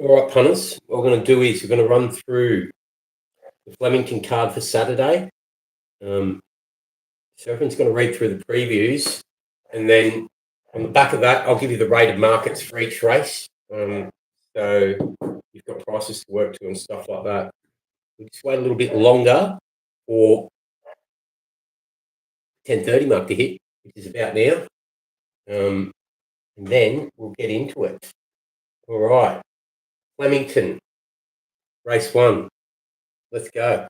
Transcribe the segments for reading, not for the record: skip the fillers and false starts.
All right, punters, what we're going to do is we're going to run through the Flemington card for Saturday. So everyone's going to read through the previews, and then on the back of that, I'll give you the rated markets for each race. So you've got prices to work to and stuff like that. We'll just wait a little bit longer for 10:30 mark to hit, which is about now. And then we'll get into it. All right. Flemington, race 1. Let's go.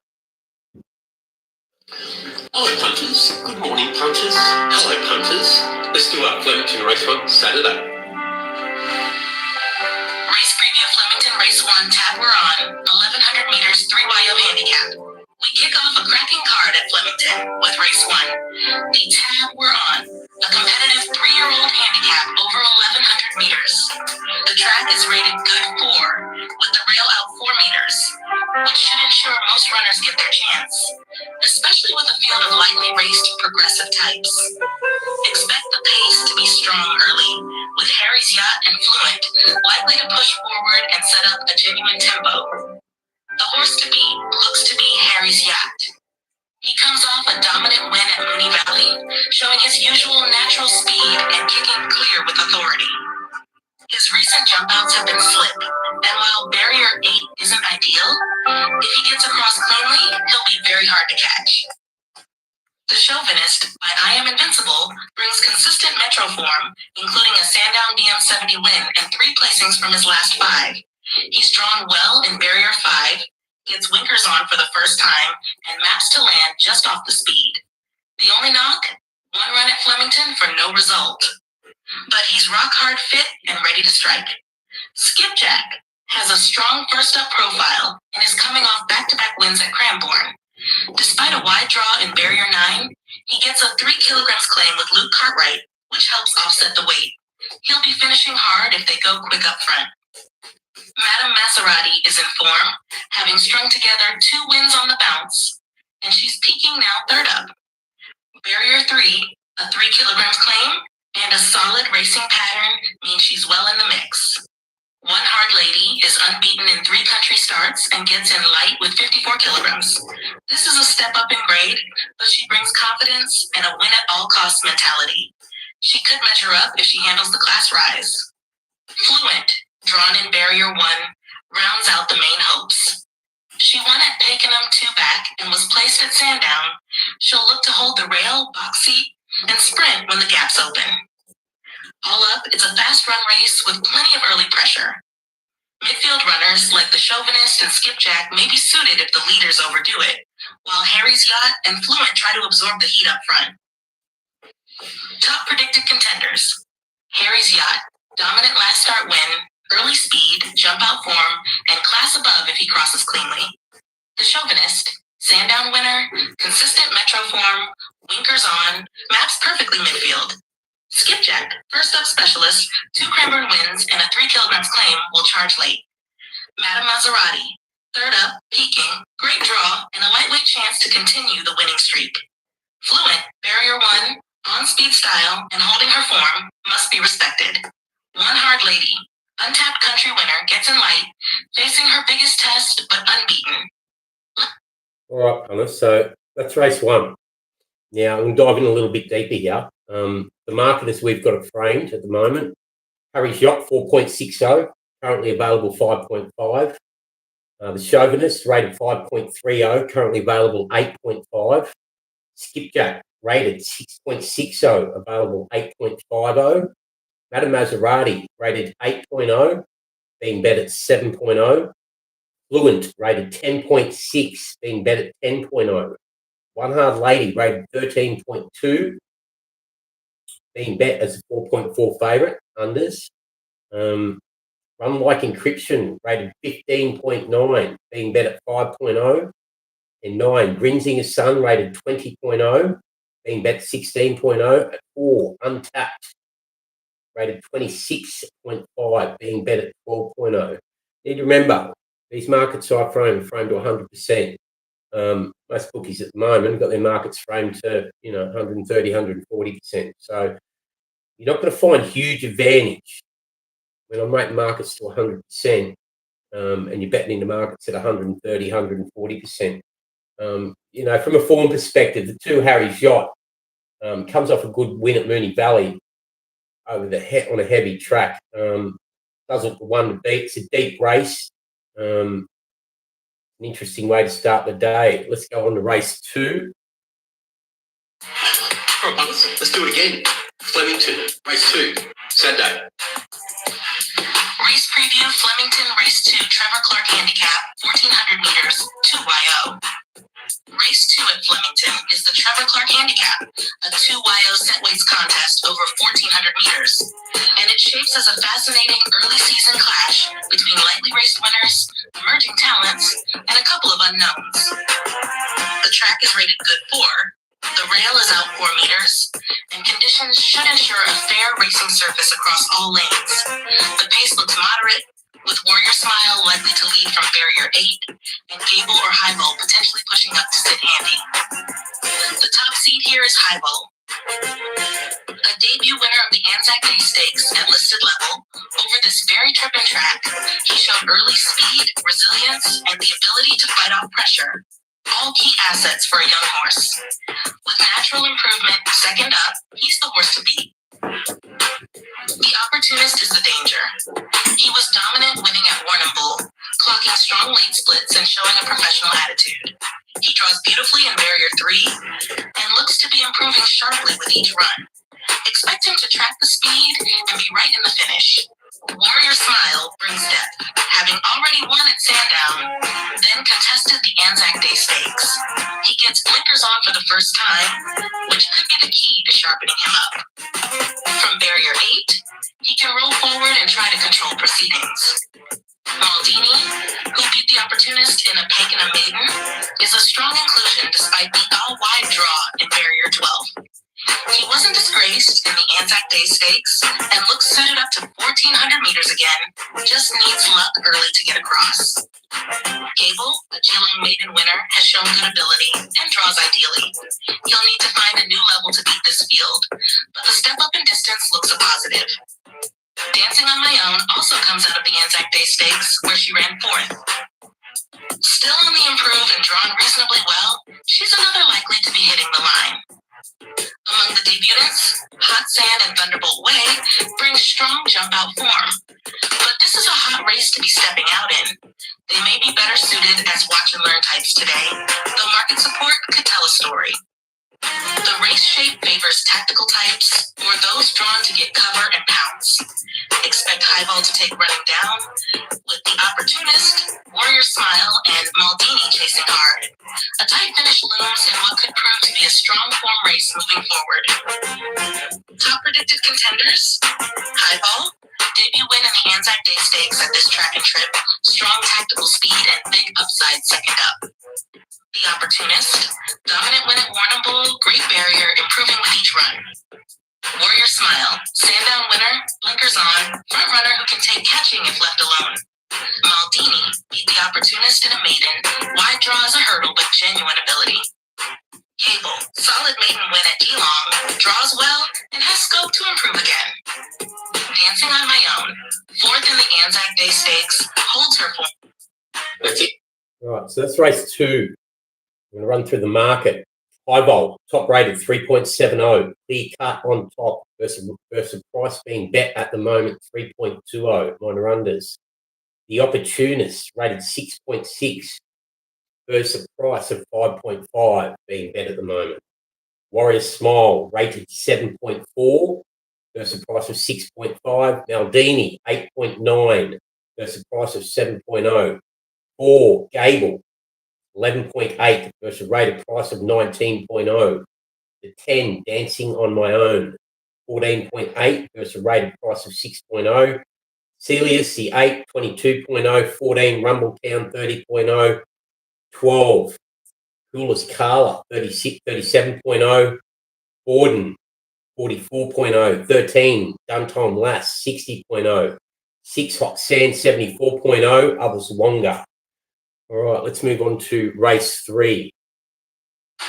Hello, punters. Good morning, punters. Hello, punters. Let's do our Flemington race 1 Saturday. Race preview of Flemington race 1, tab we're on, 1100 meters, 3YO handicap. We kick off a cracking card at Flemington with race 1. The tab we're on, a competitive 3-year-old handicap over 1100 meters. The track is rated good 4, with the rail out 4 meters, which should ensure most runners get their chance, especially with a field of lightly raced progressive types. Expect the pace to be strong early, with Harry's Yacht and Fluent likely to push forward and set up a genuine tempo. The horse to beat looks to be Harry's Yacht. He comes off a dominant win at Mooney Valley, showing his usual natural speed and kicking clear with authority. His recent jump outs have been slip, and while barrier 8 isn't ideal, if he gets across cleanly, he'll be very hard to catch. The Chauvinist by I Am Invincible brings consistent metro form, including a Sandown DM70 win and 3 placings from his last 5. He's drawn well in barrier 5, gets winkers on for the first time, and maps to land just off the speed. The only knock? 1 run at Flemington for no result. But he's rock hard fit and ready to strike. Skipjack has a strong first up profile and is coming off back-to-back wins at Cranbourne. Despite a wide draw in barrier 9, he gets a 3 kilograms claim with Luke Cartwright, which helps offset the weight. He'll be finishing hard if they go quick up front. Madame Maserati is in form, having strung together 2 wins on the bounce, and she's peaking now third up. Barrier 3, a 3 kilograms claim, and a solid racing pattern means she's well in the mix. One Hard Lady is unbeaten in 3 country starts and gets in light with 54 kilograms. This is a step up in grade, but she brings confidence and a win at all costs mentality. She could measure up if she handles the class rise. Fluent, drawn in barrier 1, rounds out the main hopes. She won at Pakenham 2 back and was placed at Sandown. She'll look to hold the rail, box seat, and sprint when the gap's open. All up, it's a fast run race with plenty of early pressure. Midfield runners like the Chauvinist and Skipjack may be suited if the leaders overdo it, while Harry's Yacht and Fluent try to absorb the heat up front. Top predicted contenders: Harry's Yacht, dominant last start win, early speed, jump out form, and class above if he crosses cleanly. The Chauvinist, Sandown winner, consistent metro form, winkers on, maps perfectly midfield. Skipjack, first up specialist, 2 Cranbourne wins, and a 3 kilograms claim will charge late. Madame Maserati, third up, peaking, great draw, and a lightweight chance to continue the winning streak. Fluent, barrier 1, on speed style, and holding her form, must be respected. One Hard Lady, untapped country winner, gets in light, facing her biggest test, but unbeaten. All right, punters, so that's race 1. Now, we'll dive in a little bit deeper here. The market as we've got it framed at the moment, Harry's Yacht 4.60, currently available 5.5. The Chauvinist rated 5.30, currently available 8.5. Skipjack rated 6.60, available 8.50. Madame Maserati rated 8.0, being bet at 7.0. Fluent rated 10.6, being bet at 10.0. One Hard Lady rated 13.2, being bet as a 4.4 favourite, unders. Run Like Encryption rated 15.9, being bet at 5.0. And 9, Grinzinger's Son rated 20.0, being bet 16.0. At 4, Untapped rated 26.5, being bet at 12.0. Need to remember, these markets are framed to 100%. Most bookies at the moment have got their markets framed to 130, 140%. So you're not going to find huge advantage when I'm rating markets to 100%. and you're betting in the markets at 130, 140%. You know, from a form perspective, the two Harry's Yacht comes off a good win at Moonee Valley over on a heavy track. Does look the one to beat. It's a deep race. An interesting way to start the day. Let's go on to race 2. All right, punters, let's do it again. Flemington, race 2, Saturday. Race preview, Flemington, race 2, Trevor Clark handicap, 1400 meters, 2YO. Race 2 at Flemington is the Trevor Clark handicap, a 2YO set weights contest over 1400 meters. And it shapes as a fascinating early season clash between lightly raced winners, emerging talents, and a couple of unknowns. The track is rated good 4. The rail is out 4 meters, and conditions should ensure a fair racing surface across all lanes. The pace looks moderate, with Warrior Smile likely to lead from barrier 8, and Gable or Highball potentially pushing up to sit handy. The top seed here is Highball. A debut winner of the Anzac Day Stakes at listed level, over this very tripping track, he showed early speed, resilience, and the ability to fight off pressure. All key assets for a young horse. With natural improvement second up, he's the horse to beat. The Opportunist is the danger. He was dominant winning at Warrnambool, clocking strong late splits and showing a professional attitude. He draws beautifully in barrier 3 and looks to be improving sharply with each run. Expect him to track the speed and be right in the finish. Warrior Smile brings depth, having already won at Sandown, then contested the Anzac Day Stakes. He gets blinkers on for the first time, which could be the key to sharpening him up. From barrier 8, he can roll forward and try to control proceedings. Maldini, who beat the Opportunist in a Peg and a Maiden, is a strong inclusion despite the all-wide draw in barrier 12. He wasn't disgraced in the Anzac Day Stakes and looks suited up to 1400 meters again, just needs luck early to get across. Gable, a Geelong maiden winner, has shown good ability and draws ideally. He'll need to find a new level to beat this field, but the step up in distance looks a positive. Dancing on My Own also comes out of the Anzac Day Stakes, where she ran 4th. Still on the improve and drawn reasonably well, she's another likely to be hitting the line. Among the debutants, Hot Sand and Thunderbolt Way bring strong jump-out form. But this is a hot race to be stepping out in. They may be better suited as watch-and-learn types today, though market support could tell a story. The race shape favors tactical types or those drawn to get cover and pounce. Expect Highball to take running down, with the Opportunist, Warrior Smile, and Maldini chasing hard. A tight finish looms in what could prove to be a strong form race moving forward. Top predicted contenders: Highball, debut win in the Anzac Day Stakes at this track and trip, strong tactical speed and big upside second up. The Opportunist, dominant win at Warrnambool, great barrier, improving with each run. Warrior Smile, Sandown winner, blinkers on, front runner who can take catching if left alone. Maldini beat the Opportunist in a maiden, wide draw as a hurdle with genuine ability. Gable, solid maiden win at Geelong, draws well and has scope to improve again. Dancing on My Own, 4th in the Anzac Day Stakes, holds her form. That's it. Right, so that's race 2. I'm going to run through the market. Highball, top rated 3.70, clear cut on top versus price being bet at the moment 3.20, minor unders. The Opportunist rated 6.6 versus a price of 5.5 being bet at the moment. Warrior Smile rated 7.4 versus a price of 6.5. Maldini 8.9 versus a price of 7.0. 4 Gable 11.8 versus a rated price of 19.0. The 10 Dancing on My Own 14.8 versus a rated price of 6.0. Celius the 8 22.0. 14 Rumbletown 30.0. 12 Coolest Carla 37.0. Borden 44.0. 13 Duntime Lass 60.0. 6 Hot Sand 74.0. Others longer. All right, let's move on to race 3. All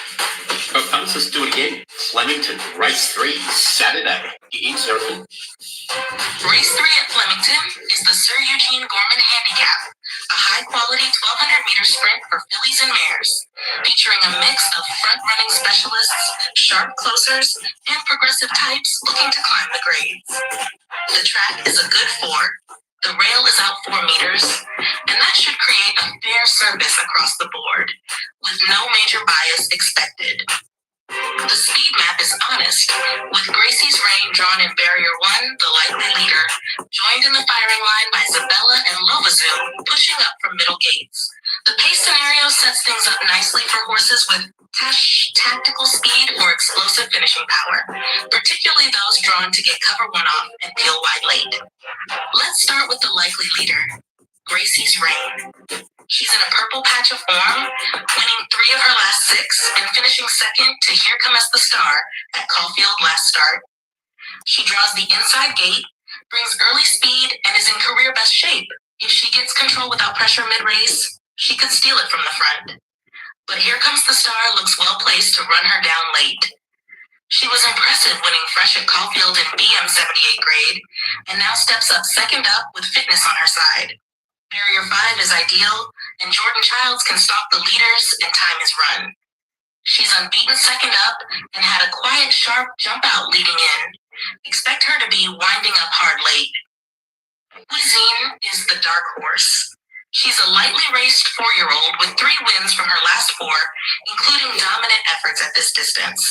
right, punters, let's do it again. Flemington, race 3, Saturday. Get in, Seraphin. Race 3 at Flemington is the Sir Eugene Gorman Handicap, a high-quality 1,200-meter sprint for fillies and mares, featuring a mix of front-running specialists, sharp closers, and progressive types looking to climb the grades. The track is a good 4. The rail is out 4 meters, and that should create a fair service across the board, with no major bias expected. The speed map is honest, with Gracie's Reign drawn in barrier 1, the likely leader, joined in the firing line by Zabella and Lovazoo, pushing up from middle gates. The pace scenario sets things up nicely for horses with tactical speed or explosive finishing power, particularly those drawn to get cover 1 off and peel wide late. Let's start with the likely leader, Gracie's Reign. She's in a purple patch of form, winning 3 of her last 6 and finishing second to Here Comes the Star at Caulfield last start. She draws the inside gate, brings early speed, and is in career best shape. If she gets control without pressure mid-race, she could steal it from the front. But Here Comes the Star looks well placed to run her down late. She was impressive winning fresh at Caulfield in BM 78 grade, and now steps up second up with fitness on her side. Barrier 5 is ideal, and Jordan Childs can stalk the leaders and time his run. She's unbeaten second up and had a quiet, sharp jump out leading in. Expect her to be winding up hard late. Cuisine is the dark horse. She's a lightly raced 4-year-old with 3 wins from her last 4, including dominant efforts at this distance.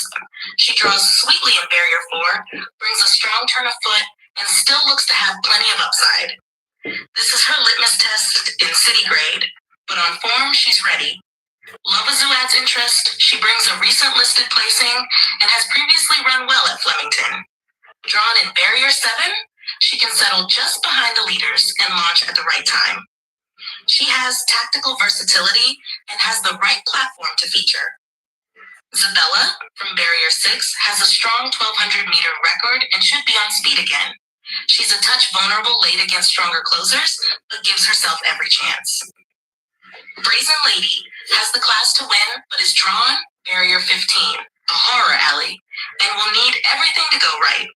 She draws sweetly in barrier 4, brings a strong turn of foot, and still looks to have plenty of upside. This is her litmus test in city grade, but on form, she's ready. Lovazoo adds interest. She brings a recent listed placing and has previously run well at Flemington. Drawn in barrier 7, she can settle just behind the leaders and launch at the right time. She has tactical versatility and has the right platform to feature. Zabella, from barrier 6, has a strong 1,200-meter record and should be on speed again. She's a touch vulnerable late against stronger closers, but gives herself every chance. Brazen Lady has the class to win, but is drawn barrier 15, a horror alley, and will need everything to go right.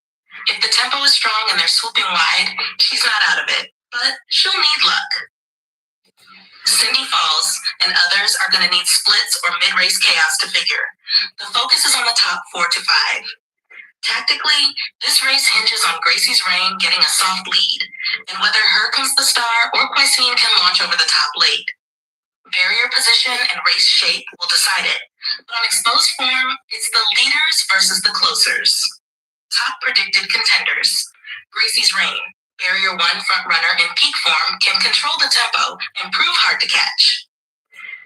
If the tempo is strong and they're swooping wide, she's not out of it, but she'll need luck. Cindy Falls and others are going to need splits or mid-race chaos to figure. The focus is on the top 4 to 5. Tactically, this race hinges on Gracie's Reign getting a soft lead, and whether Here Comes the Star or Cuisine can launch over the top late. Barrier position and race shape will decide it, but on exposed form, it's the leaders versus the closers. Top predicted contenders. Gracie's Reign, barrier 1 frontrunner in peak form, can control the tempo and prove hard to catch.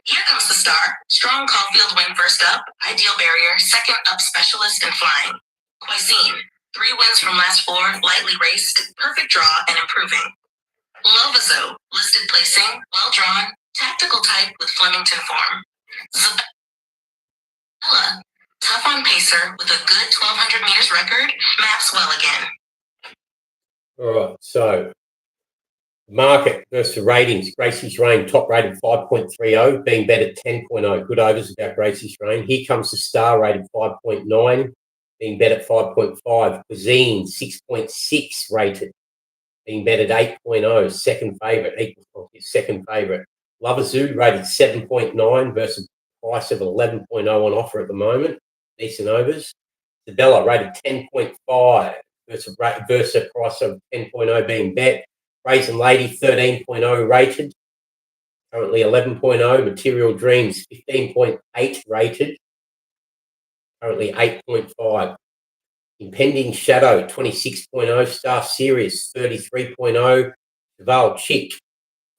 Here Comes the Star, strong Caulfield win first up, ideal barrier, second up specialist and flying. Cuisine, 3 wins from last 4, lightly raced, perfect draw, and improving. Lovazoo, listed placing, well drawn, tactical type with Flemington form. Zabella, tough on pacer with a good 1,200 meters record, maps well again. All right, so market versus ratings. Gracie's Reign, top rated 5.30, being bet at 10.0. Good overs about Gracie's Reign. Here Comes the Star, rated 5.9. Being bet at 5.5. Cuisine, 6.6 rated. Being bet at 8.0. Second favourite. Equal his second favourite. Lovazoo, rated 7.9 versus price of 11.0 on offer at the moment. Decent overs. Zabella, rated 10.5 versus price of 10.0 being bet. Brazen Lady, 13.0 rated. Currently 11.0. Material Dreams, 15.8 rated. Currently 8.5. Impending Shadow, 26.0. Star Series, 33.0. Val Chick,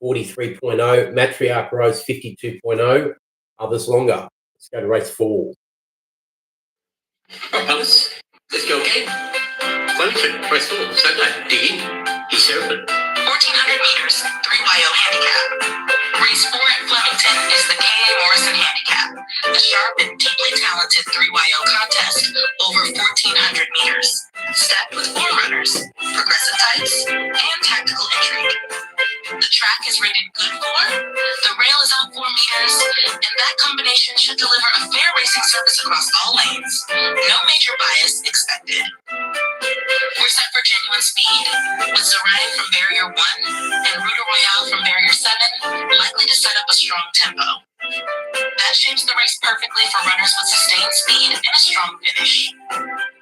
43.0. Matriarch Rose, 52.0. Others longer. Let's go to race 4. All right, fellas, let's go again. Flemington, race 4, Saturday. Dig in. He's Seraphin. 1,400 meters, 3YO handicap. Race 4 at Flemington is the K.A. Morrison handicap, a sharp and deeply talented 3YO contest over 1,400 meters, stacked with form runners, progressive types, and tactical intrigue. The track is rated good for, the rail is out 4 meters, and that combination should deliver a fair racing service across all lanes. No major your bias expected. We're set for genuine speed, with Zorain from barrier 1 and Ruta Royale from barrier 7 likely to set up a strong tempo. That shapes the race perfectly for runners with sustained speed and a strong finish.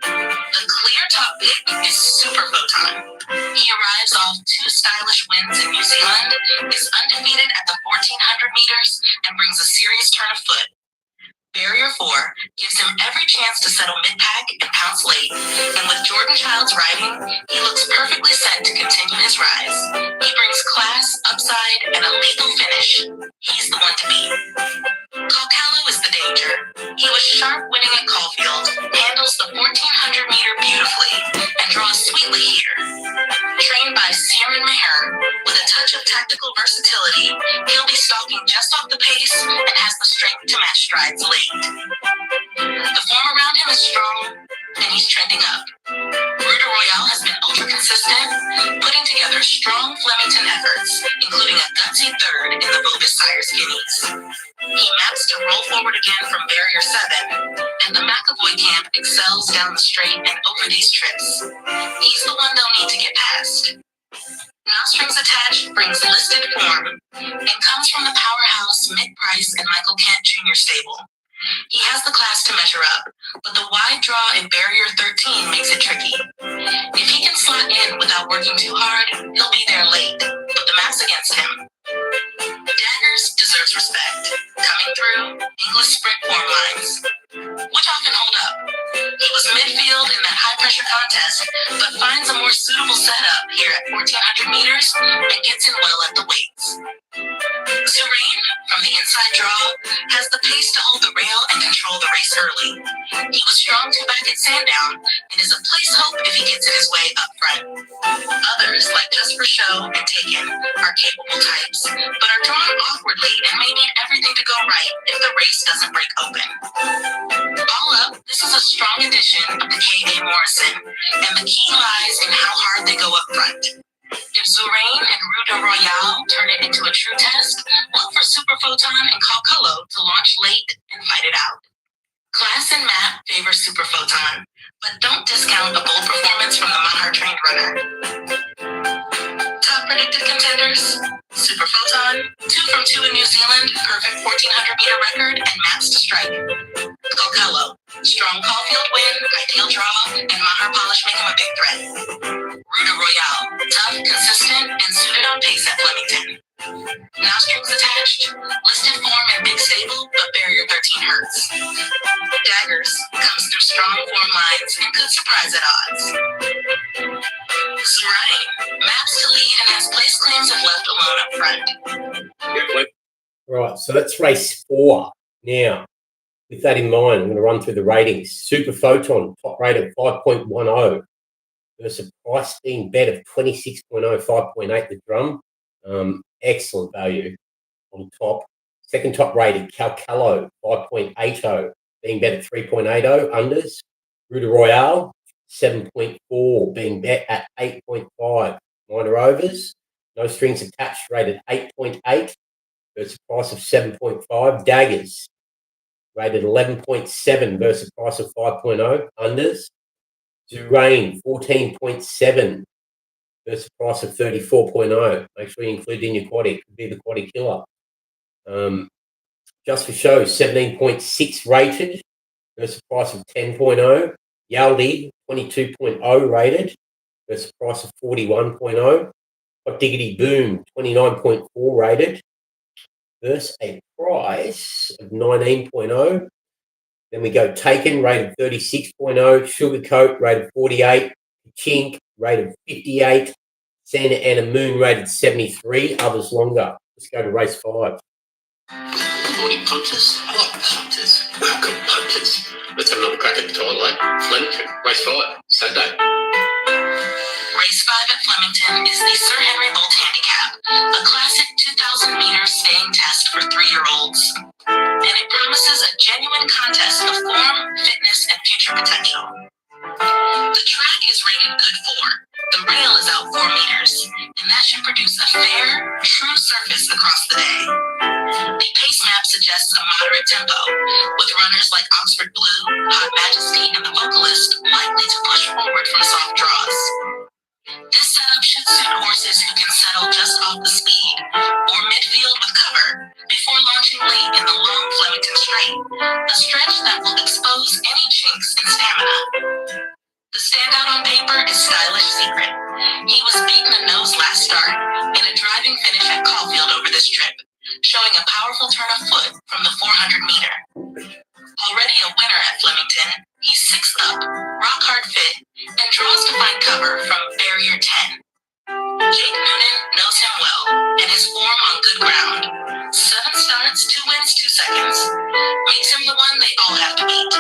The clear top pick is Super Photon. He arrives off 2 stylish wins in New Zealand, is undefeated at the 1400 meters, and brings a serious turn of foot. Barrier 4 gives him every chance to settle mid-pack and pounce late, and with Jordan Childs riding, he looks perfectly set to continue his rise. He brings class, upside, and a lethal finish. He's the one to beat. Calcalo is the danger. He was sharp winning at Caulfield, handles the 1400 meter beautifully, and draws sweetly here. Trained by Siren Meher, with a touch of tactical versatility, he'll be stalking just off the pace and has the strength to match strides late. The form around him is strong, and he's trending up. Ruta Royale has been ultra consistent, putting together strong Flemington efforts, including a gutsy third in the Bogus Sires Guineas. He maps to roll forward again from barrier 7, and the McAvoy camp excels down the straight and over these trips. He's the one they'll need to get past. Now Strings Attached brings listed form and comes from the powerhouse Mick Price and Michael Kent Jr. stable. He has the class to measure up, but the wide draw in barrier 13 makes it tricky. If he can slot in without working too hard, he'll be there late, but the map's against him. Daggers deserves respect, coming through English sprint form lines, which often hold up. He was midfield in that high-pressure contest, but finds a more suitable setup here at 1400 meters and gets in well at the weights. Zorain, from the inside draw, has the pace to hold the rail and control the race early. He was strong to back at Sandown and is a place hope if he gets it his way up front. Others, like Just for Show and Taken, are capable types, but are drawn awkwardly and may need everything to go right if the race doesn't break open. All up, this is a strong edition of the K.A. Morrison, and the key lies in how hard they go up front. If Zorain and Ruta Royale turn it into a true test, look for Super Photon and Calcalo to launch late and fight it out. Class and map favor Super Photon, but don't discount a bold performance from the Maher-trained runner. Top predicted contenders: Super Photon, 2 from 2 in New Zealand, perfect 1400 meter record, and maps to strike. Calcalo, strong Caulfield win, ideal draw, and Maher polish make him a big threat. Ruta Royale, tough, consistent, and suited on pace at Flemington. Now Strings Attached, listed form and big stable, but barrier 13 hurts. Daggers comes through strong form lines and could surprise at odds. Zorain maps to lead and has place claims if left alone up front. Right, so that's race 4. Now, with that in mind, I'm going to run through the ratings. Super Photon, top rate of 5.10 versus a price being bet of 26.0, 5.8 the drum. Excellent value on top. Second top rated, Calcalo, 5.80, being bet at 3.80 unders. Ruta Royale, 7.4, being bet at 8.5 minor overs. No Strings Attached, rated 8.8 versus a price of 7.5. Daggers, rated 11.7 versus a price of 5.0 unders. Zorain, 14.7 versus a price of 34.0. Make sure you include in your quaddie. Could be the quaddie killer. Just for Show, 17.6 rated versus a price of 10.0. Yaldi, 22.0 rated versus a price of 41.0. Hot Diggity Boom, 29.4 rated versus a price of 19.0. Then we go Taken, rated 36.0. Sugarcoat, rated 48. Chink, rated 58. Santa Ana Moon, rated 73. Others longer. Let's go to race 5. Good morning, punters. I like punters. Welcome, punters. Let's have another crack at the twilight. Flemington, race 5, Saturday. Race 5 at Flemington is the Sir Henry Bolt Handicap, a classic 2,000 meter staying test for 3-year-olds. And it promises a genuine contest of form, fitness, and future potential. The track is rated good 4. The rail is out 4 meters, and that should produce a fair, true surface across the day. The pace map suggests a moderate tempo, with runners like Oxford Blue, Hot Majesty, and the vocalist likely to push forward from soft draws. This setup should suit horses who can settle just off the speed or midfield with cover before launching late in the long Flemington straight, a stretch that will expose any chinks in stamina. The standout on paper is Stylish Secret. He was beaten a nose last start in a driving finish at Caulfield over this trip, showing a powerful turn of foot from the 400 meter. Already a winner at Flemington, he's 6th up, rock hard fit, and draws to find cover from barrier 10. Jake Noonan knows him well, and his form on good ground, 7 starts, 2 wins, 2 seconds, makes him the one they all have to beat.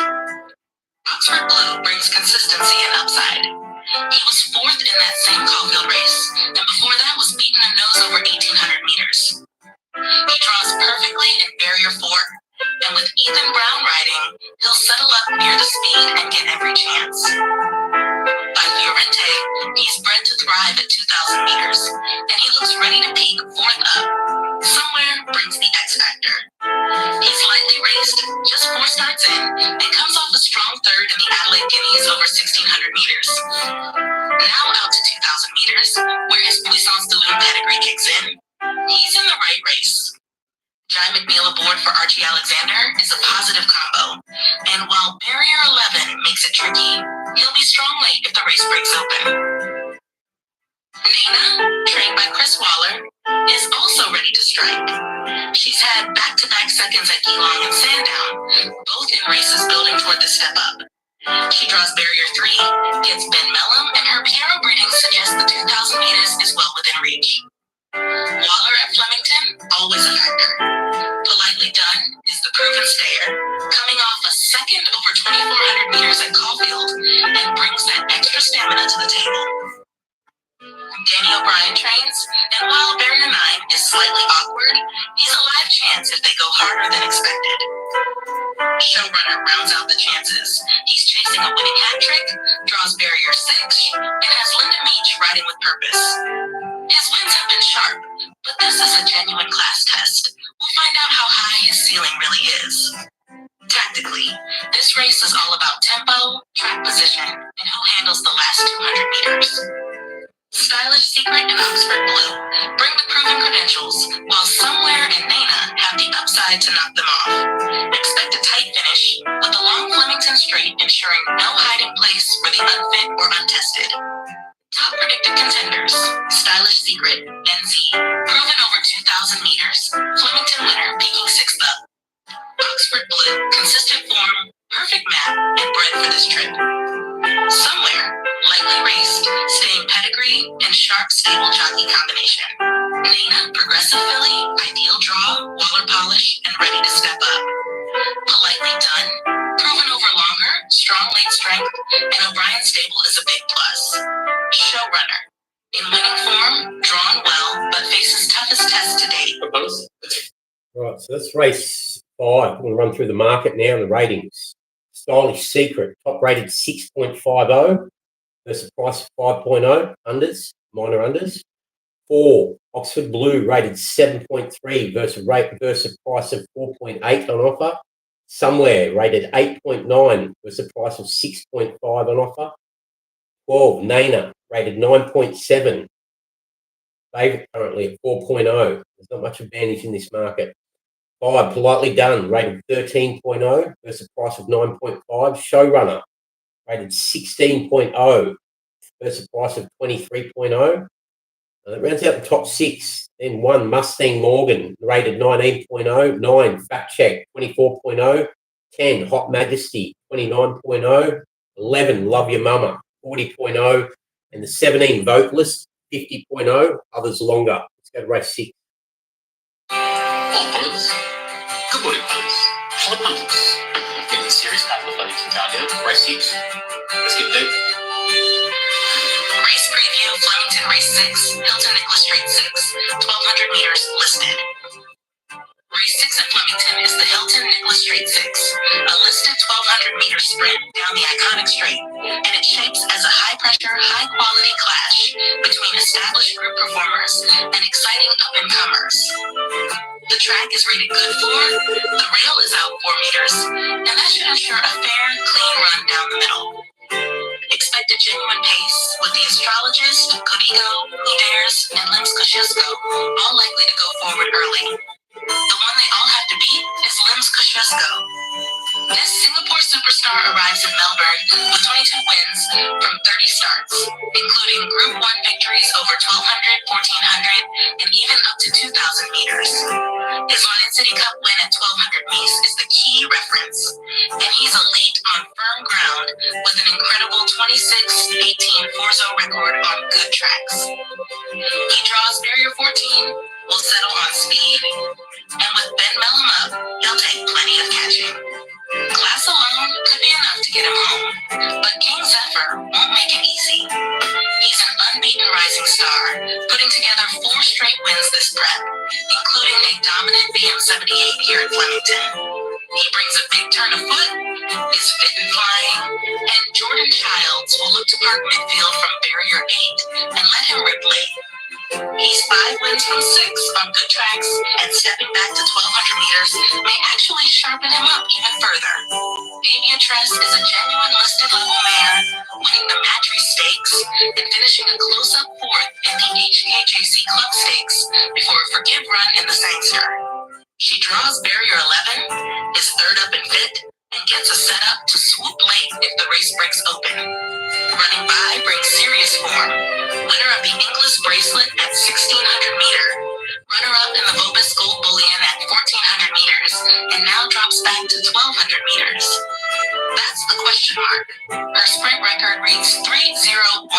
Oxford Blue brings consistency and upside. He was 4th in that same Caulfield race, and before that was beaten a nose over 1,800 meters. He draws perfectly in barrier 4, and with Ethan Brown riding, he'll settle up near the speed and get every chance. By Fiorente, he's bred to thrive at 2,000 meters, and he looks ready to peak 4th up. Somewhere brings the X factor. He's lightly raced, just 4 starts in, and comes off a strong 3rd in the Adelaide Guineas over 1,600 meters. Now out to 2,000 meters, where his Puissance de Lune pedigree kicks in. He's in the right race. Jai McNeil aboard for Archie Alexander is a positive combo, and while barrier 11 makes it tricky, he'll be strong late if the race breaks open. Nana, trained by Chris Waller, is also ready to strike. She's had back-to-back seconds at Geelong and Sandown, both in races building toward the step up. She draws barrier 3, gets Ben Mellum, and her Piero breeding suggests the 2,000 meters is well within reach. Waller at Flemington, always a factor. Politely Done is the proven stayer, coming off a 2nd over 2,400 meters at Caulfield, and brings that extra stamina to the table. Danny O'Brien trains, and while barrier 9 is slightly awkward, he's a live chance if they go harder than expected. Showrunner rounds out the chances. He's chasing a winning hat trick, draws barrier 6, and has Linda Meach riding with purpose. His wins have been sharp, but this is a genuine class test. We'll find out how high his ceiling really is. Tactically, this race is all about tempo, track position, and who handles the last 200 meters. Stylish Secret and Oxford Blue bring the proven credentials, while Somewhere and Nana have the upside to knock them off. Expect a tight finish, with the long Flemington straight ensuring no hiding place for the unfit or untested. Top predicted contenders: Stylish Secret, NZ, proven over 2,000 meters, Flemington winner peaking 6th up. Oxford Blue, consistent form, perfect map, and bred for this trip. Somewhere, lightly raced, staying pedigree, and sharp, stable jockey combination. Nana, progressive filly, ideal draw, Waller polish, and ready to step up. Politely Done, proven over longer, strong late strength, and O'Brien's stable is a big plus. Showrunner, in winning form, drawn well, but faces toughest test to date. Right, so that's race 5. We'll run through the market now and the ratings. Stylish Secret, top rated 6.50 versus price of 5.0, unders, minor unders. 4, Oxford Blue rated 7.3 versus price of 4.8 on offer. Somewhere rated 8.9 versus price of 6.5 on offer. 12, Nana rated 9.7. Favourite currently at 4.0. There's not much advantage in this market. 5, Politely Done, rated 13.0 versus price of 9.5. Showrunner, rated 16.0 versus price of 23.0. That rounds out the top 6. Then 1, Mustang Morgan, rated 19.0. 9, Fact Check, 24.0. 10, Hot Majesty, 29.0. 11, Love Your Mama, 40.0. And the 17, Vocalist, 50.0. Others longer. Let's go to race 6. All punters. Good morning, punters. Hello, punters. In the series battle of Flemington Cardio, race 6. Let's get deep. Race preview, Flemington race 6, Hilton Nicholas Straight 6, 1,200 meters listed. Race 6 at Flemington is the Hilton Nicholas Straight 6, a listed 1,200 meter sprint down the iconic straight, and it shapes as a high-pressure, high-quality clash between established group performers and exciting up-and-comers. The track is rated good for, the rail is out 4 meters, and that should ensure a fair, clean run down the middle. Expect a genuine pace with the astrologist, Codigo, Who Dares, and Lims Kosciuszko all likely to go forward early. The one they all have to beat is Lims Kosciuszko. This Singapore superstar arrives in Melbourne with 22 wins from 30 starts, including Group 1 victories over 1200, 1400, and even up to 2000 meters. His Lion City Cup win at 1200 meters is the key reference, and he's elite on firm ground with an incredible 26-18 Forzo record on good tracks. He draws barrier 14, will settle on speed, and with Ben Mellum up, he'll take plenty of catching. Class alone could be enough to get him home, but King Zephyr won't make it easy. He's an unbeaten rising star, putting together 4 straight wins this prep, including a dominant BM78 here at Flemington. He brings a big turn of foot, is fit and flying, and Jordan Childs will look to park midfield from barrier 8 and let him rip late. He's 5 wins from 6 on good tracks, and stepping back to 1200 meters may actually sharpen him up even further. Aviatress is a genuine listed level mare, winning the Matry Stakes and finishing a close-up 4th in the HKJC Club Stakes before a forgive run in the Sangster. She draws barrier 11, is 3rd up and fit, and gets a setup to swoop late if the race breaks open. Running by brings serious form. Winner of the Inglis Bracelet at 1600 meter, runner-up in the Vobis Gold Bullion at 1400 meters, and now drops back to 1200 meters. That's the question mark. Her sprint record reads 3010,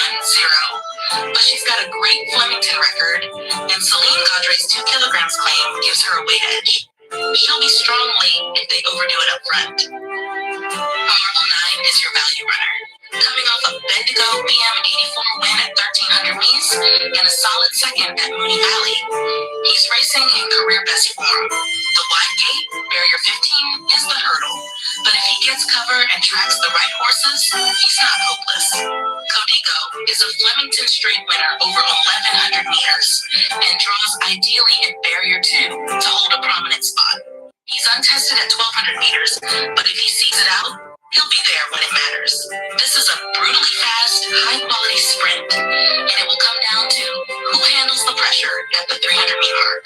but she's got a great Flemington record, and Celine Gaudre's 2 kilograms claim gives her a weight edge. She'll be strong late if they overdo it up front. Marble 9 is your value runner. Coming off a Bendigo BM84 win at 1300 meters and a solid second at Mooney Valley, he's racing in career best form. The wide gate, barrier 15, is the hurdle, but if he gets cover and tracks the right horses, he's not hopeless. Codigo is a Flemington straight winner over 1100 meters and draws ideally in barrier 2 to hold a prominent spot. He's untested at 1200 meters, but if he sees it out, he'll be there when it matters. This is a brutally fast, high-quality sprint, and it will come down to who handles the pressure at the 300-meter mark.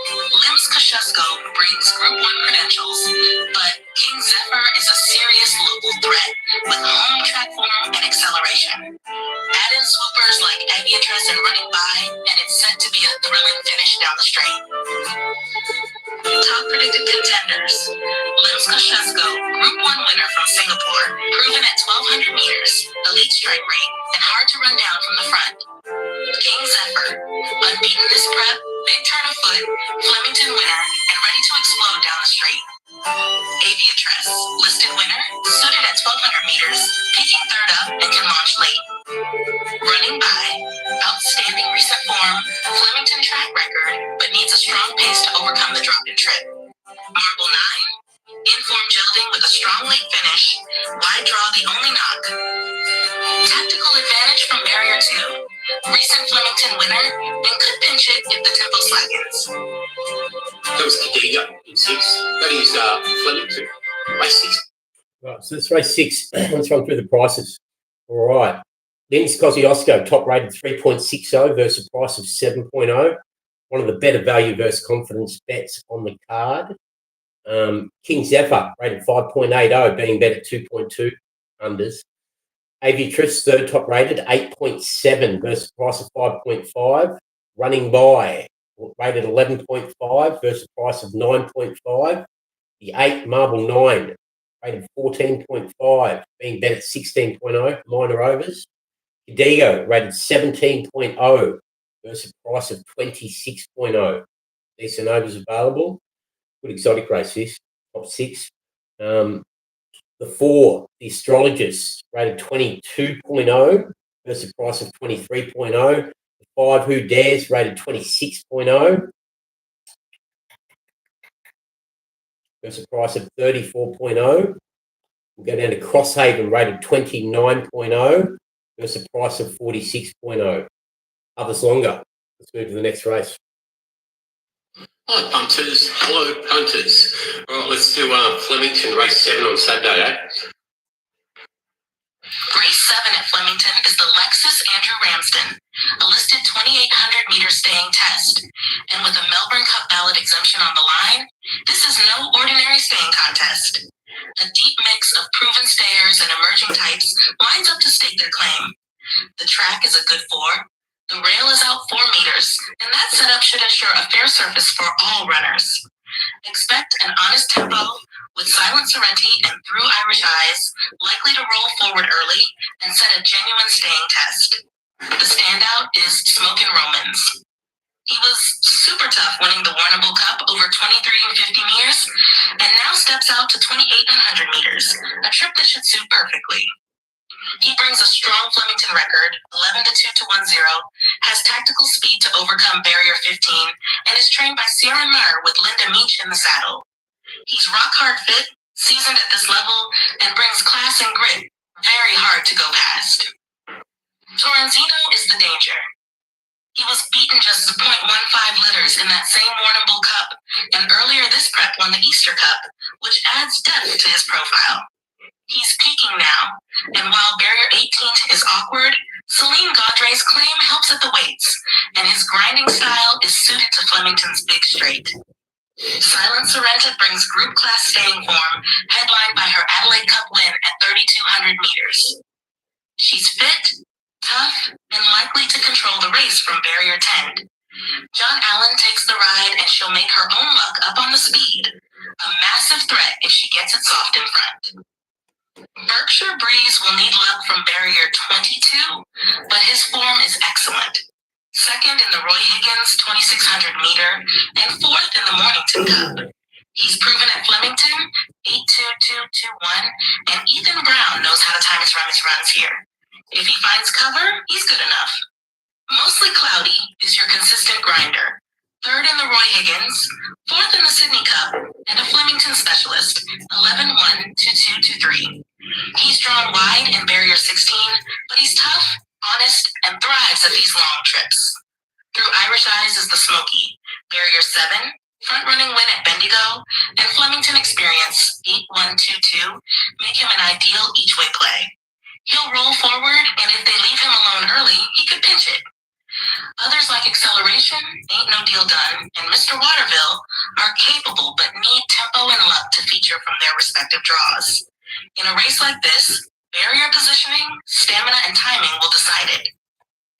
Lims Kosciuszko brings Group 1 credentials, but King Zephyr is a serious local threat with home track form and acceleration. Add in swoopers like Aviatress and Running By, and it's set to be a thrilling finish down the straight. Top predicted contenders: Lims Kosciuszko, Group 1 winner from Singapore, proven at 1200 meters, elite strike rate, and hard to run down from the front. King Zephyr, unbeaten this prep, big turn of foot, Flemington winner, and ready to explode down the straight. Aviatress, listed winner, stood at 1200 meters, peaking 3rd up and can launch late. Running By, outstanding recent form, Flemington track record, but needs a strong pace to overcome the drop and trip. Marble 9, in-form gelding with a strong late finish, wide draw the only knock. Tactical advantage from barrier 2, recent Flemington winner, and could pinch it if the tempo slackens. That was Codigo in 6. That is Flemington, race 6. Right, so that's race 6. Let's run through the prices. All right. Lims Kosciuszko, top rated 3.60 versus a price of 7.0. One of the better value versus confidence bets on the card. King Zephyr, rated 5.80, being bet at 2.2 unders. Aviatress, 3rd top rated, 8.7 versus a price of 5.5. Running By, rated 11.5 versus a price of 9.5. The 8 Marble 9, rated 14.5, being bet at 16.0, minor overs. Codigo, rated 17.0 versus a price of 26.0. Decent overs available. Good exotic race this, top 6. The 4, the Astrologist, rated 22.0 versus a price of 23.0. The 5, Who Dares, rated 26.0 versus a price of 34.0. We'll go down to Crosshaven, rated 29.0 versus a price of 46.0. Others longer. Let's move to the next race. Hi, punters. Hello, punters. All right, let's do Flemington race 7 on Saturday, eh? Race 7 at Flemington is the Lexus Andrew Ramsden, a listed 2,800-meter staying test. And with a Melbourne Cup ballot exemption on the line, this is no ordinary staying contest. A deep mix of proven stayers and emerging types lines up to stake their claim. The track is a good 4. The rail is out 4 meters, and that setup should ensure a fair surface for all runners. Expect an honest tempo with silent serenity and through Irish eyes, likely to roll forward early and set a genuine staying test. The standout is Smokin' Romans. He was super tough winning the Warrnambool Cup over 23 and 50 meters, and now steps out to 28 and 100 meters, a trip that should suit perfectly. He brings a strong Flemington record, 11-2 to 1-0, has tactical speed to overcome barrier 15, and is trained by Sierra Murr with Linda Meach in the saddle. He's rock-hard fit, seasoned at this level, and brings class and grit, very hard to go past. Torrenzino is the danger. He was beaten just 0.15 liters in that same Warrnambool Cup, and earlier this prep won the Easter Cup, which adds depth to his profile. He's peaking now, and while barrier 18 is awkward, Celine Gaudre's claim helps at the weights, and his grinding style is suited to Flemington's big straight. Silent Sorrento brings group class staying form, headlined by her Adelaide Cup win at 3,200 meters. She's fit, tough, and likely to control the race from barrier 10. John Allen takes the ride, and she'll make her own luck up on the speed, a massive threat if she gets it soft in front. Berkshire Breeze will need luck from barrier 22, but his form is excellent. Second in the Roy Higgins 2,600 meter, and fourth in the Mornington Cup. He's proven at Flemington, 8.22.21, and Ethan Brown knows how to time his runs here. If he finds cover, he's good enough. Mostly Cloudy is your consistent grinder. Third in the Roy Higgins, fourth in the Sydney Cup, and a Flemington specialist, 11.1.22.23. He's drawn wide in barrier 16, but he's tough, honest, and thrives at these long trips. Through Irish Eyes is the Smoky, barrier 7, front-running win at Bendigo, and Flemington experience, 8.1.22, make him an ideal each-way play. He'll roll forward, and if they leave him alone early, he could pinch it. Others like Acceleration, Ain't No Deal Done, and Mr. Waterville are capable but need tempo and luck to feature from their respective draws. In a race like this, barrier positioning, stamina, and timing will decide it.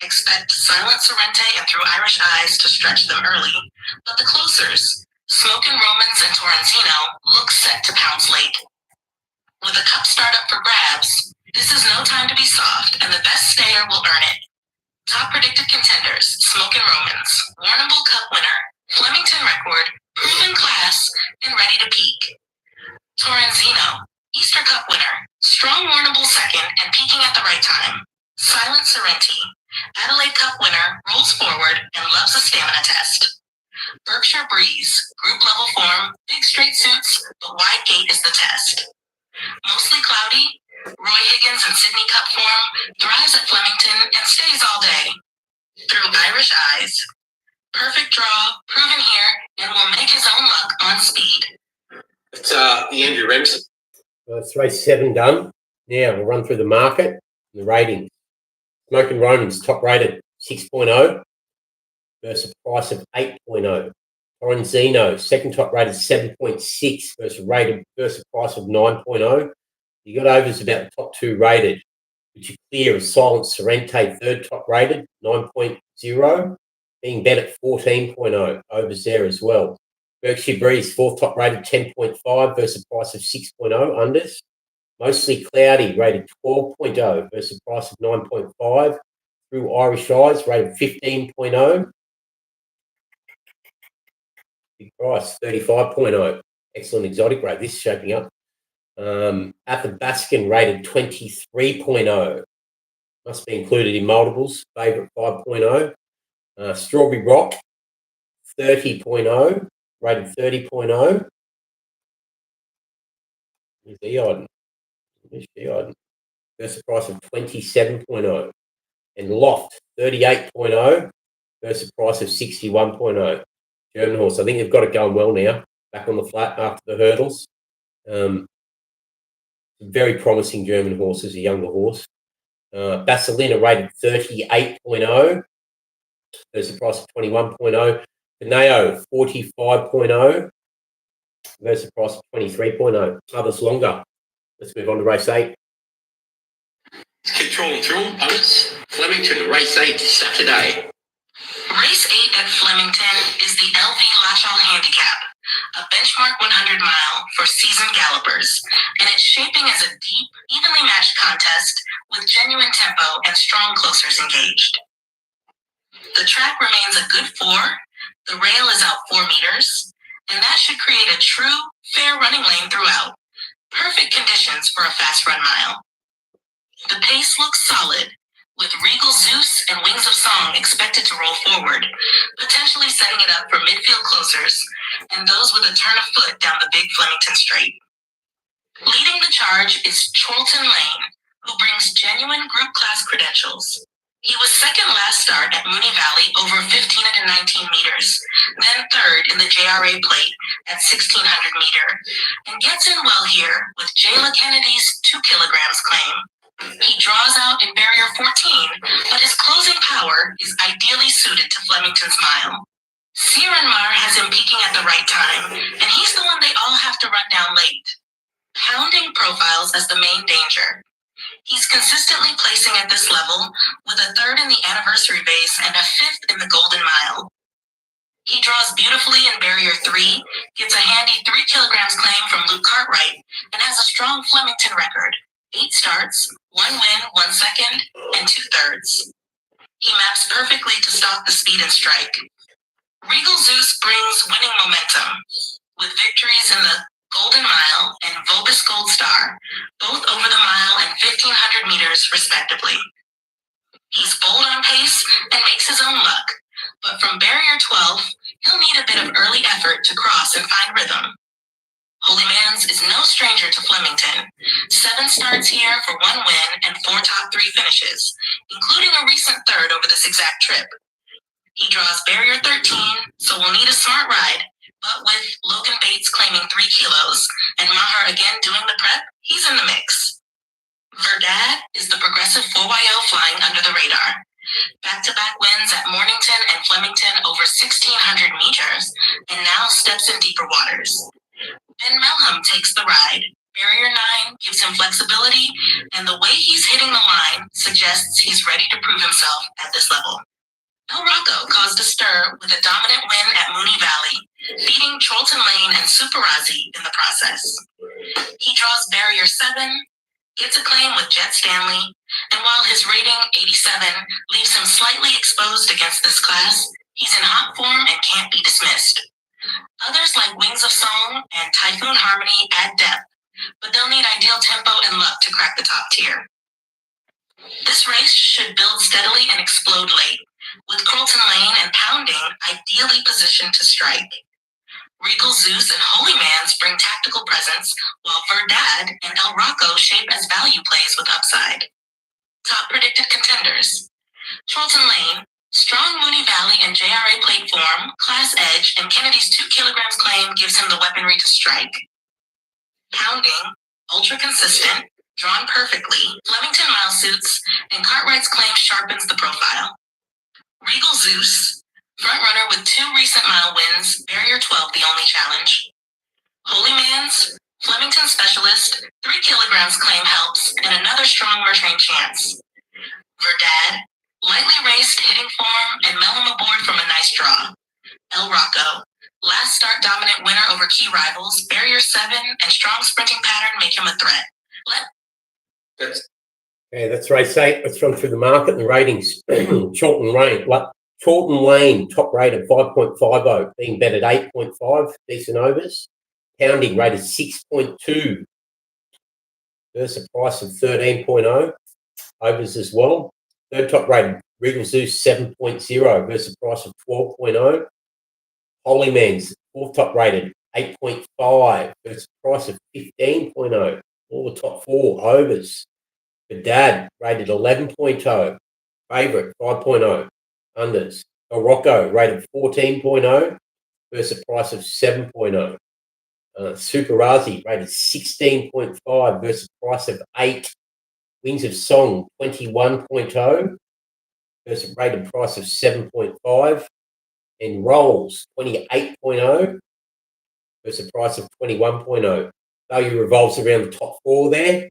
Expect Silent Sorrente and Through Irish Eyes to stretch them early, but the closers, Smokin' Romans and Torrenzino, look set to pounce late. With a cup startup for grabs, this is no time to be soft, and the best stayer will earn it. Top predicted contenders, Smokin' Romans, Warrnambool Cup winner, Flemington record, proven class, and ready to peak. Torrenzino, Easter Cup winner, strong Warrnambool second and peaking at the right time. Silent Sorrente, Adelaide Cup winner, rolls forward and loves a stamina test. Berkshire Breeze, group level form, big straight suits, but wide gate is the test. Mostly Cloudy, Roy Higgins and Sydney Cup form, thrives at Flemington and stays all day. Through Irish Eyes, perfect draw, proven here, and will make his own luck on speed. It's the Andrew Ramsden. That's race 7 done. Now we'll run through the market and the ratings. Smokin' Romans, top rated 6.0 versus a price of 8.0. Torrenzino, second top rated 7.6 versus a price of 9.0. You got overs about the top 2 rated, which are clear as Silent Sorrente, third top rated 9.0, being bet at 14.0, overs there as well. Berkshire Breeze, fourth top rated 10.5 versus a price of 6.0, unders. Mostly Cloudy, rated 12.0 versus a price of 9.5. Through Irish Eyes, rated 15.0. Big price, 35.0. Excellent exotic rate. This is shaping up. Athabascan, rated 23.0. Must be included in multiples. Favourite 5.0. Strawberry Rock, 30.0. Rated 30.0. Where's the item? Versus a price of 27.0. And Loft, 38.0 versus a price of 61.0. German horse. I think they've got it going well now. Back on the flat after the hurdles. Very promising German horse as a younger horse. Basilina rated 38.0. There's a price of 21.0. Caneo 45.0. There's a price of 23.0. Others longer. Let's move on to race 8. Keep trolling through them, punters. Flemington, race 8, Saturday. Race 8 at Flemington is the LV Lachal Handicap, a benchmark 100-mile for seasoned gallopers, and it's shaping as a deep, evenly matched contest with genuine tempo and strong closers engaged. The track remains a good 4, the rail is out 4 meters, and that should create a true, fair running lane throughout. Perfect conditions for a fast run mile. The pace looks solid, with Regal Zeus and Wings of Song expected to roll forward, potentially setting it up for midfield closers and those with a turn of foot down the big Flemington straight. Leading the charge is Charlton Lane, who brings genuine group class credentials. He was second last start at Mooney Valley over 15 and 19 meters, then third in the JRA plate at 1600 meter, and gets in well here with Jayla Kennedy's 2 kilograms claim. He draws out in barrier 14, but his closing power is ideally suited to Flemington's mile. Sirenmar has him peaking at the right time, and he's the one they all have to run down late. Pounding profiles as the main danger. He's consistently placing at this level, with a 3rd in the anniversary base and a 5th in the Golden Mile. He draws beautifully in barrier 3, gets a handy 3 kilograms claim from Luke Cartwright, and has a strong Flemington record. 8 starts, 1 win, 1 second, and 2 thirds. He maps perfectly to stalk the speed and strike. Regal Zeus brings winning momentum, with victories in the Golden Mile and Vobis Gold Star, both over the mile and 1500 meters respectively. He's bold on pace and makes his own luck, but from barrier 12, he'll need a bit of early effort to cross and find rhythm. Holy Mans is no stranger to Flemington. 7 starts here for 1 win and 4 top 3 finishes, including a recent 3rd over this exact trip. He draws barrier 13, so we'll need a smart ride, but with Logan Bates claiming 3 kilos and Maher again doing the prep, he's in the mix. Verdad is the progressive 4YO flying under the radar. Back-to-back wins at Mornington and Flemington over 1600 meters, and now steps in deeper waters. Ben Melham takes the ride. Barrier 9 gives him flexibility, and the way he's hitting the line suggests he's ready to prove himself at this level. El Rocco caused a stir with a dominant win at Mooney Valley, beating Charlton Lane and Superazzi in the process. He draws barrier 7, gets a claim with Jet Stanley, and while his rating, 87, leaves him slightly exposed against this class, he's in hot form and can't be dismissed. Others like Wings of Song and Typhoon Harmony add depth, but they'll need ideal tempo and luck to crack the top tier. This race should build steadily and explode late, with Carlton Lane and Pounding ideally positioned to strike. Regal Zeus and Holy Mans bring tactical presence, while Verdad and El Rocco shape as value plays with upside. Top predicted contenders: Charlton Lane, strong Mooney Valley and JRA plate form, class edge, and Kennedy's 2 kilograms claim gives him the weaponry to strike. Pounding, ultra consistent, drawn perfectly, Flemington mile suits, and Cartwright's claim sharpens the profile. Regal Zeus, front runner with 2 recent mile wins, barrier 12 the only challenge. Holy Mans, Flemington specialist, 3 kilograms claim helps, and another strong Mertrain chance. Verdad, lightly raced, hitting form, and Mellum aboard from a nice draw. El Rocco, last start dominant winner over key rivals, barrier 7, and strong sprinting pattern make him a threat. That's race 8. Let's run through the market and the ratings. Charlton Lane, top rate of 5.50, being bet at 8.5, decent overs. Pounding rated 6.2 versus a price of 13.0, overs as well. Third top rated, Regal Zeus 7.0 versus a price of 12.0. Holy Man's fourth top rated 8.5 versus a price of 15.0. All the top 4 overs. Verdad rated 11.0. Favourite 5.0. Unders. El Rocco rated 14.0 versus a price of 7.0. Super Razi rated 16.5 versus a price of 8. Wings of Song 21.0 versus a rated price of 7.5. And Rolls 28.0 versus a price of 21.0. Value revolves around the top 4 there,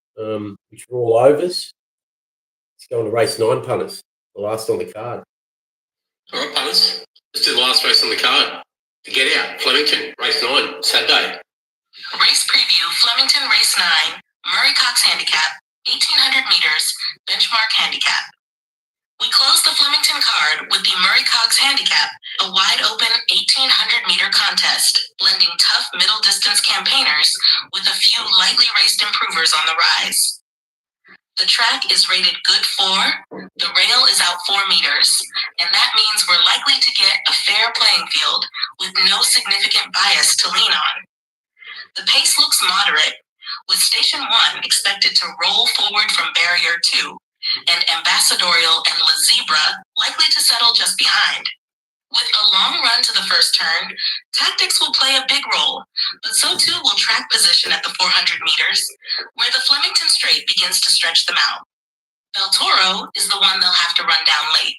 which are all overs. Let's go on to race 9, punters, the last on the card. All right, punters. Let's do the last race on the card. To get out, Flemington, race 9, Saturday. Race preview, Flemington race 9, Murray Cox handicap, 1,800 meters, benchmark handicap. We close the Flemington card with the Murray Cox handicap, a wide-open 1,800-meter contest, blending tough middle-distance campaigners with a few lightly raced improvers on the rise. The track is rated good 4, the rail is out 4 meters, and that means we're likely to get a fair playing field with no significant bias to lean on. The pace looks moderate, with Station 1 expected to roll forward from Barrier 2, and Ambassadorial and La Zebra likely to settle just behind. With a long run to the first turn, tactics will play a big role, but so too will track position at the 400 meters, where the Flemington Straight begins to stretch them out. Beltoro is the one they'll have to run down late.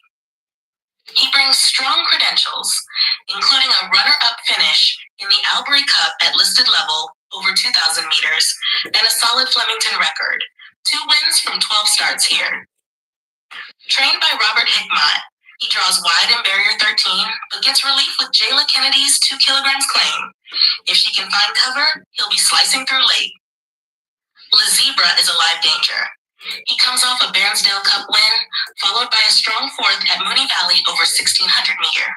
He brings strong credentials, including a runner-up finish in the Albury Cup at listed level over 2,000 meters, and a solid Flemington record, 2 wins from 12 starts here. Trained by Robert Hickmott, he draws wide in Barrier 13, but gets relief with Jayla Kennedy's 2 kilograms claim. If she can find cover, he'll be slicing through late. La Zebra is a live danger. He comes off a Bairnsdale Cup win, followed by a strong 4th at Mooney Valley over 1,600 meter.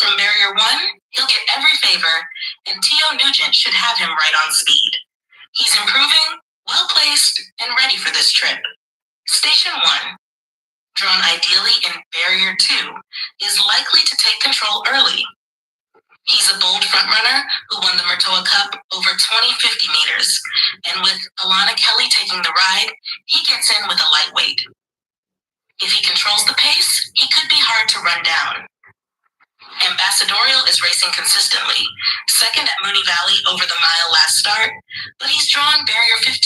From Barrier 1, he'll get every favor, and T.O. Nugent should have him right on speed. He's improving, well-placed, and ready for this trip. Station 1, drawn ideally in Barrier 2, is likely to take control early. He's a bold frontrunner who won the Murtoa Cup over 2050 meters, and with Alana Kelly taking the ride, he gets in with a lightweight. If he controls the pace, he could be hard to run down. Ambassadorial is racing consistently, 2nd at Mooney Valley over the mile last start, but he's drawn Barrier 15,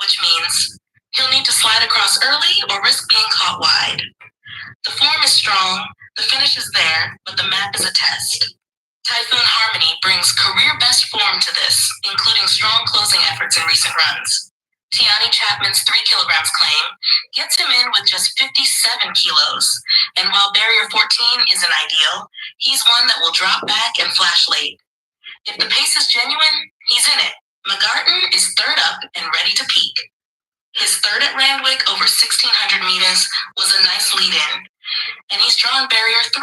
which means he'll need to slide across early or risk being caught wide. The form is strong, the finish is there, but the map is a test. Typhoon Harmony brings career-best form to this, including strong closing efforts in recent runs. Tiani Chapman's 3 kilograms claim gets him in with just 57 kilos, and while Barrier 14 isn't ideal, he's one that will drop back and flash late. If the pace is genuine, he's in it. McGarton is 3rd up and ready to peak. His 3rd at Randwick over 1,600 meters was a nice lead-in, and he's drawn Barrier 3,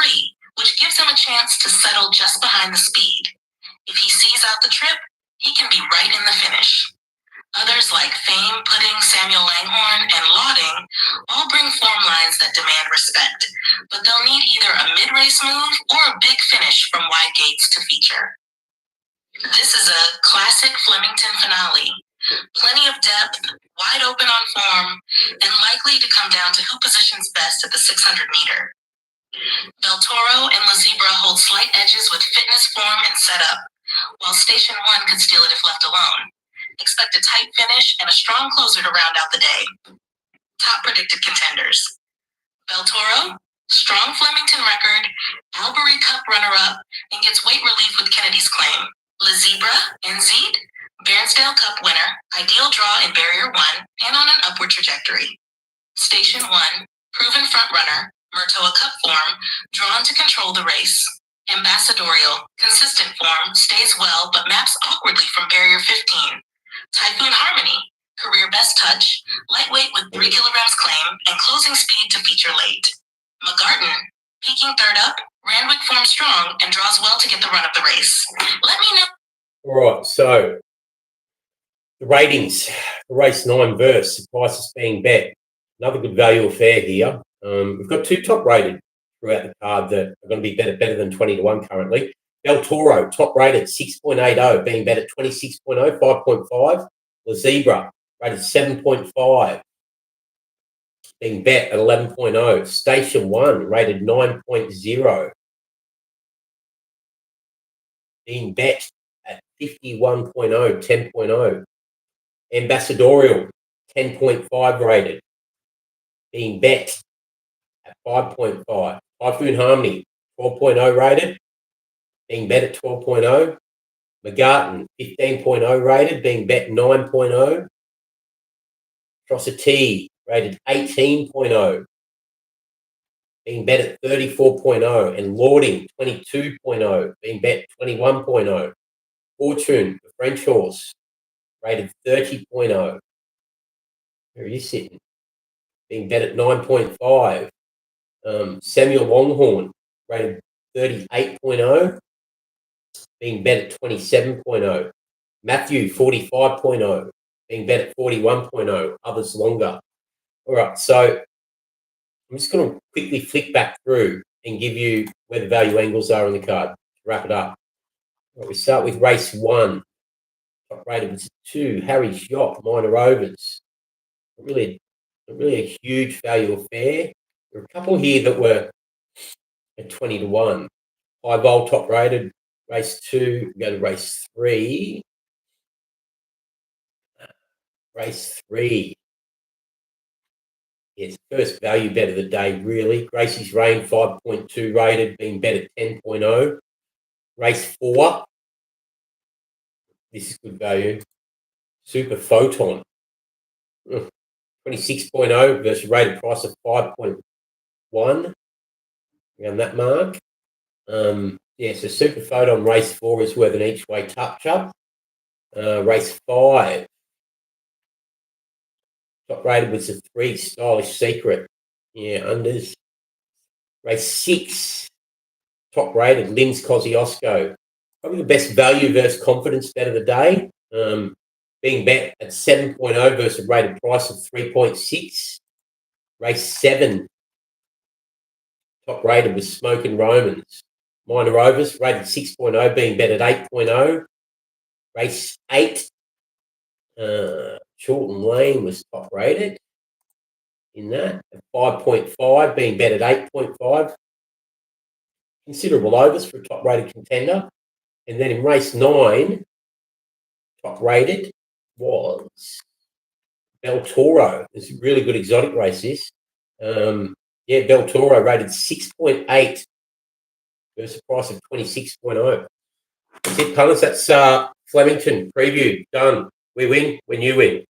which gives him a chance to settle just behind the speed. If he sees out the trip, he can be right in the finish. Others like Fame, Pudding, Samuel Langhorne, and Lauding all bring form lines that demand respect, but they'll need either a mid-race move or a big finish from wide gates to feature. This is a classic Flemington finale. Plenty of depth, wide open on form, and likely to come down to who positions best at the 600 meter. Beltoro and La Zebra hold slight edges with fitness, form, and setup, while Station 1 could steal it if left alone. Expect a tight finish and a strong closer to round out the day. Top predicted contenders. Beltoro, strong Flemington record, Albury Cup runner-up, and gets weight relief with Kennedy's claim. La Zebra, NZ, Bairnsdale Cup winner, ideal draw in Barrier 1, and on an upward trajectory. Station 1, proven frontrunner, Murtoa Cup form, drawn to control the race. Ambassadorial, consistent form, stays well but maps awkwardly from Barrier 15. Typhoon Harmony, career best touch, lightweight with 3 kilograms claim, and closing speed to feature late. McGarton, peaking 3rd up, Randwick form strong, and draws well to get the run of the race. Let me know. All right, so the ratings for race 9 verse, the prices being bet. Another good value affair here. We've got 2 top rated throughout the card that are going to be better than 20 to 1 currently. Beltoro, top rated 6.80, being bet at 26.0, 5.5. La Zebra, rated 7.5, being bet at 11.0. Station 1, rated 9.0, being bet at 51.0, 10.0. Ambassadorial, 10.5 rated, being bet at 5.5. Typhoon Harmony, 12.0 rated, being bet at 12.0. McGarten, 15.0 rated, being bet 9.0. Trosity, rated 18.0, being bet at 34.0. And Lording, 22.0, being bet 21.0. Fortune, the French horse, rated 30.0. Where are you sitting? Being bet at 9.5. Samuel Longhorn, rated 38.0, being bet at 27.0. Matthew, 45.0, being bet at 41.0. Others longer. All right, so I'm just going to quickly flick back through and give you where the value angles are on the card to wrap it up. Right, we start with race 1. Top rated was 2, Harry's Yacht, minor overs. Really a huge value affair. There are a couple here that were at 20-1. High vol top rated, race 2, go to race 3. Race 3. Yes, first value bet of the day, really. Gracie's Reign, 5.2 rated, being bet at 10.0. Race 4. This is good value. Super Photon, 26.0 versus rated price of 5.1. Around that mark. So Super Photon race 4 is worth an each way touch-up. Race 5. Top rated was a 3, Stylish Secret. Yeah, unders. Race 6. Top rated, Lynn's Kosciuszko. Probably the best value versus confidence bet of the day. Being bet at 7.0 versus a rated price of 3.6. Race 7. Top rated was Smokin' Romans. Minor overs, rated 6.0, being bet at 8.0. Race 8. Chorlton Lane was top rated in that at 5.5, being bet at 8.5. Considerable overs for a top rated contender. And then in race 9, top rated was Bel Toro. It's a really good exotic race, this. Bel Toro rated 6.8 versus a price of 26.0. That's it, punters. That's Flemington preview done. We win when you win.